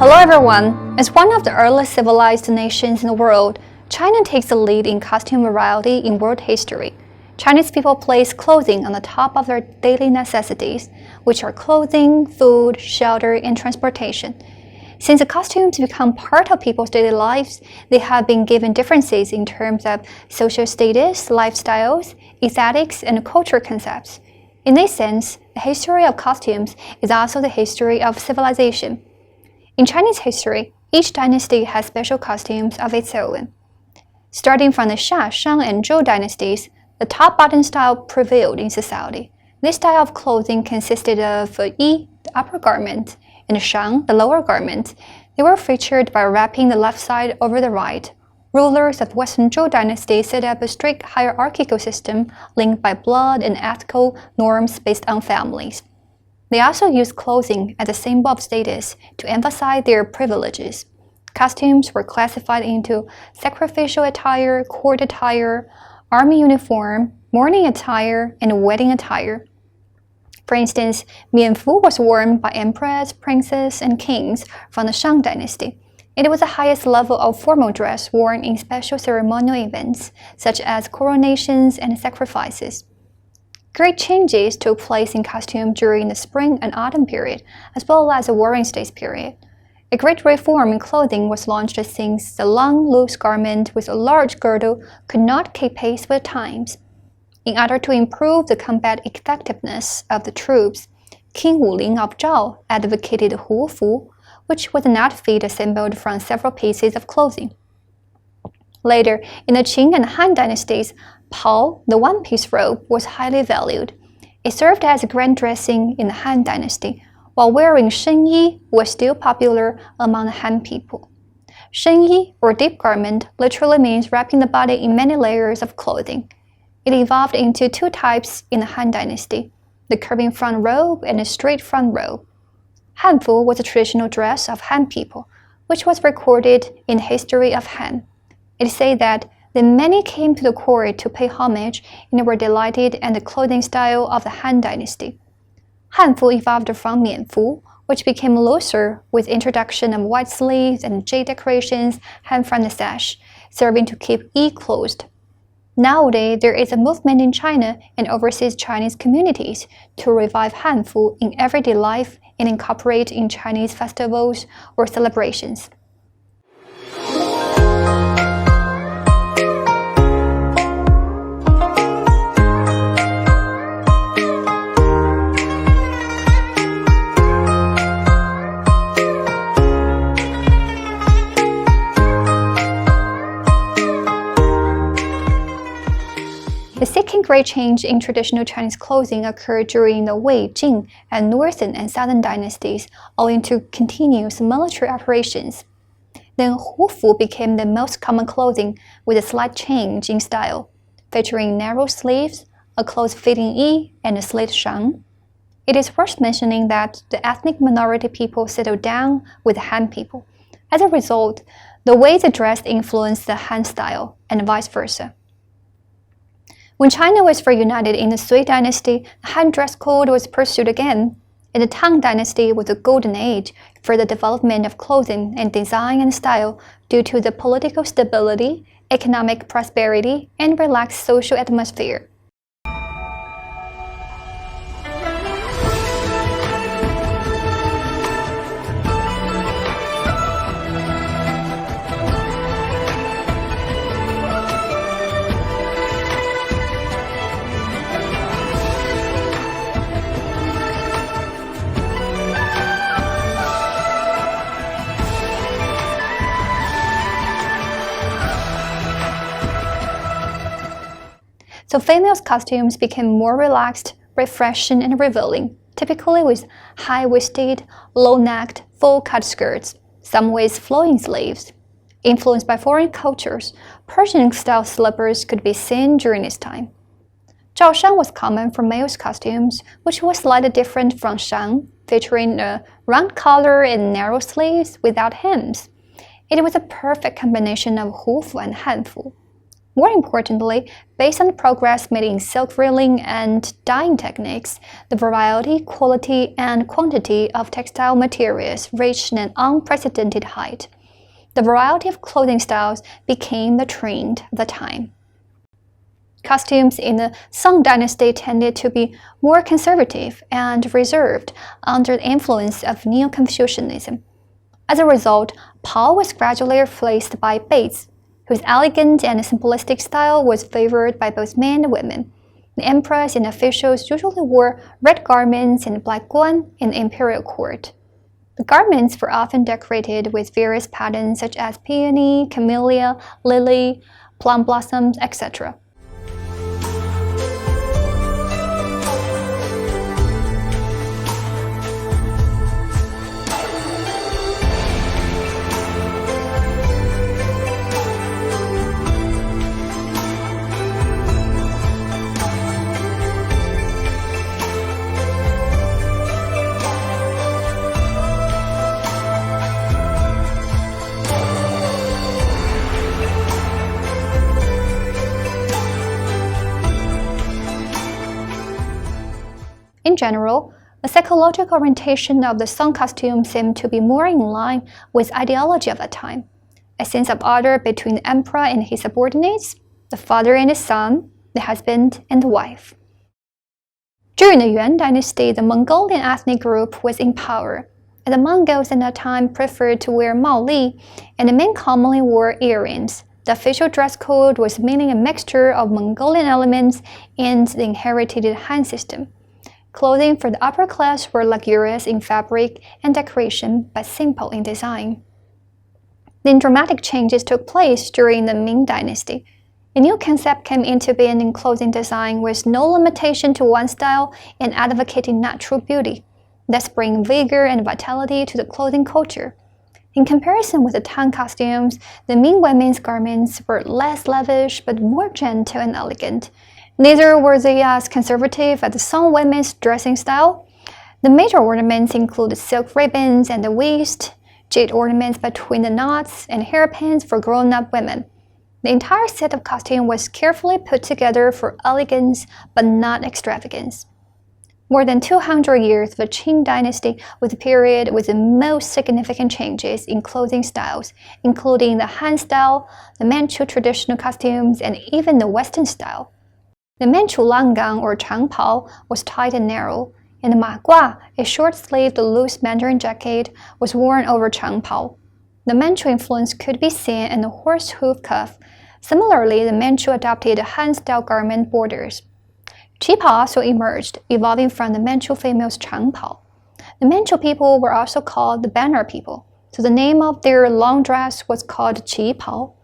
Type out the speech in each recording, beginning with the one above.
Hello everyone! As one of the earliest civilized nations in the world, China takes the lead in costume variety in world history. Chinese people place clothing on the top of their daily necessities, which are clothing, food, shelter, and transportation. Since the costumes become part of people's daily lives, they have been given differences in terms of social status, lifestyles, aesthetics, and culture concepts. In this sense, the history of costumes is also the history of civilization. In Chinese history, each dynasty has special costumes of its own. Starting from the Xia, Shang, and Zhou dynasties, the top-button style prevailed in society. This style of clothing consisted of Yi, the upper garment, and Shang, the lower garment. They were featured by wrapping the left side over the right. Rulers of the Western Zhou dynasty set up a strict hierarchical system linked by blood and ethical norms based on families. They also used clothing as a symbol of status to emphasize their privileges. Costumes were classified into sacrificial attire, court attire, army uniform, mourning attire, and wedding attire. For instance, mianfu was worn by emperors, princes, and kings from the Shang dynasty. It was the highest level of formal dress worn in special ceremonial events, such as coronations and sacrifices. Great changes took place in costume during the spring and autumn period, as well as the Warring States period. A great reform in clothing was launched since the long, loose garment with a large girdle could not keep pace with the times. In order to improve the combat effectiveness of the troops, King Wuling of Zhao advocated hufu, which was an outfit assembled from several pieces of clothing. Later, in the Qing and Han dynasties, Pao, the one-piece robe, was highly valued. It served as grand dressing in the Han dynasty, while wearing shenyi was still popular among the Han people. Shenyi, or deep garment, literally means wrapping the body in many layers of clothing. It evolved into two types in the Han dynasty, the curving front robe and the straight front robe. Hanfu was a traditional dress of Han people, which was recorded in the history of Han. It is said that the many came to the court to pay homage and were delighted at the clothing style of the Han dynasty. Hanfu evolved from mianfu, which became looser with introduction of white sleeves and jade decorations hung from the sash, serving to keep Yi closed. Nowadays, there is a movement in China and overseas Chinese communities to revive Hanfu in everyday life and incorporate in Chinese festivals or celebrations. The second great change in traditional Chinese clothing occurred during the Wei, Jing, and Northern and Southern dynasties, owing to continuous military operations. Then hufu became the most common clothing with a slight change in style, featuring narrow sleeves, a close-fitting yi, and a slit shang. It is worth mentioning that the ethnic minority people settled down with the Han people. As a result, the way they dressed influenced the Han style, and vice versa. When China was reunited in the Sui dynasty, the Han dress code was pursued again. In the Tang dynasty was a golden age for the development of clothing and design and style due to the political stability, economic prosperity, and relaxed social atmosphere. So females' costumes became more relaxed, refreshing, and revealing, typically with high-waisted, low-necked, full-cut skirts, some with flowing sleeves. Influenced by foreign cultures, Persian-style slippers could be seen during this time. Zhao Shang was common for males' costumes, which was slightly different from Shang, featuring a round collar and narrow sleeves without hems. It was a perfect combination of hufu and hanfu. More importantly, based on the progress made in silk reeling and dyeing techniques, the variety, quality, and quantity of textile materials reached an unprecedented height. The variety of clothing styles became the trend of the time. Costumes in the Song dynasty tended to be more conservative and reserved under the influence of Neo-Confucianism. As a result, Pao was gradually replaced by Bei's, whose elegant and simplistic style was favored by both men and women. The empress and officials usually wore red garments and black guan in the imperial court. The garments were often decorated with various patterns such as peony, camellia, lily, plum blossoms, etc. In general, the psychological orientation of the Song costume seemed to be more in line with ideology of the time, a sense of order between the emperor and his subordinates, the father and his son, the husband and the wife. During the Yuan dynasty, the Mongolian ethnic group was in power, and the Mongols at that time preferred to wear maoli, and the men commonly wore earrings. The official dress code was mainly a mixture of Mongolian elements and the inherited Han system. Clothing for the upper class were luxurious in fabric and decoration, but simple in design. Then dramatic changes took place during the Ming dynasty. A new concept came into being in clothing design with no limitation to one style and advocating natural beauty, thus bringing vigor and vitality to the clothing culture. In comparison with the Tang costumes, the Ming women's garments were less lavish but more gentle and elegant. Neither were they as conservative as the Song women's dressing style. The major ornaments included silk ribbons at the waist, jade ornaments between the knots, and hairpins for grown-up women. The entire set of costume was carefully put together for elegance but not extravagance. More than 200 years of the Qing dynasty was the period with the most significant changes in clothing styles, including the Han style, the Manchu traditional costumes, and even the Western style. The Manchu langgang or changpao was tight and narrow, and the magua, a short-sleeved loose Mandarin jacket, was worn over changpao. The Manchu influence could be seen in the horse hoof cuff. Similarly, the Manchu adopted Han-style garment borders. Qipao also emerged, evolving from the Manchu famous changpao. The Manchu people were also called the banner people, so the name of their long dress was called qipao.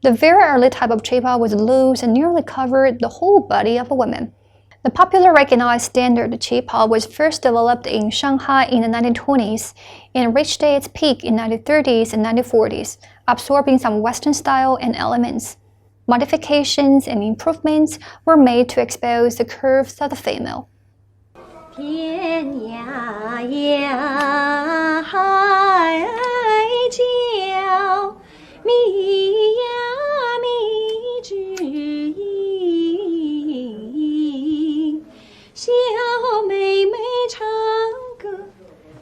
The very early type of qipao was loose and nearly covered the whole body of a woman. The popular recognized standard qipao was first developed in Shanghai in the 1920s and reached its peak in the 1930s and 1940s, absorbing some Western style and elements. Modifications and improvements were made to expose the curves of the female. 天涯呀，海角，觅呀觅知音。小妹妹唱歌，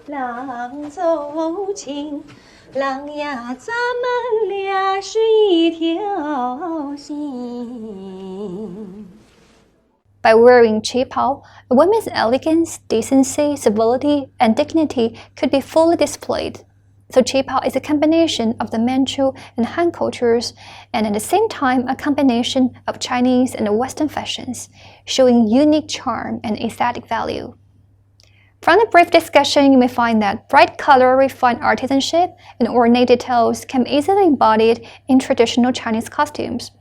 郎奏琴。郎呀，咱们俩是一条心。 By wearing qipao, a woman's elegance, decency, civility, and dignity could be fully displayed. So qipao is a combination of the Manchu and Han cultures, and at the same time a combination of Chinese and Western fashions, showing unique charm and aesthetic value. From the brief discussion, you may find that bright color, refined artisanship, and ornate details can be easily embodied in traditional Chinese costumes.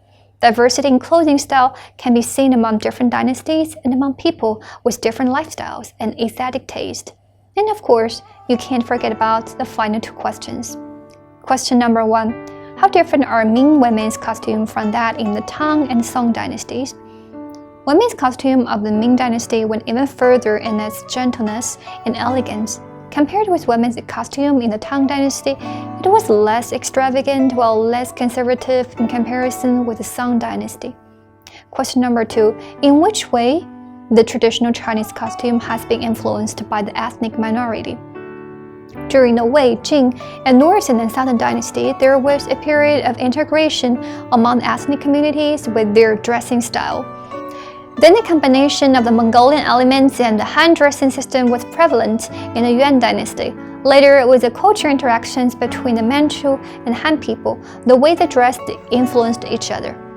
Diversity in clothing style can be seen among different dynasties and among people with different lifestyles and aesthetic taste. And of course, you can't forget about the final two questions. Question number 1. How different are Ming women's costume from that in the Tang and Song dynasties? Women's costume of the Ming dynasty went even further in its gentleness and elegance. Compared with women's costume in the Tang Dynasty, it was less extravagant while less conservative in comparison with the Song Dynasty. Question number 2. In which way the traditional Chinese costume has been influenced by the ethnic minority? During the Wei, Jing, and Northern and Southern Dynasty, there was a period of integration among ethnic communities with their dressing style. Then the combination of the Mongolian elements and the Han dressing system was prevalent in the Yuan Dynasty. Later, with the cultural interactions between the Manchu and Han people, the way they dressed influenced each other.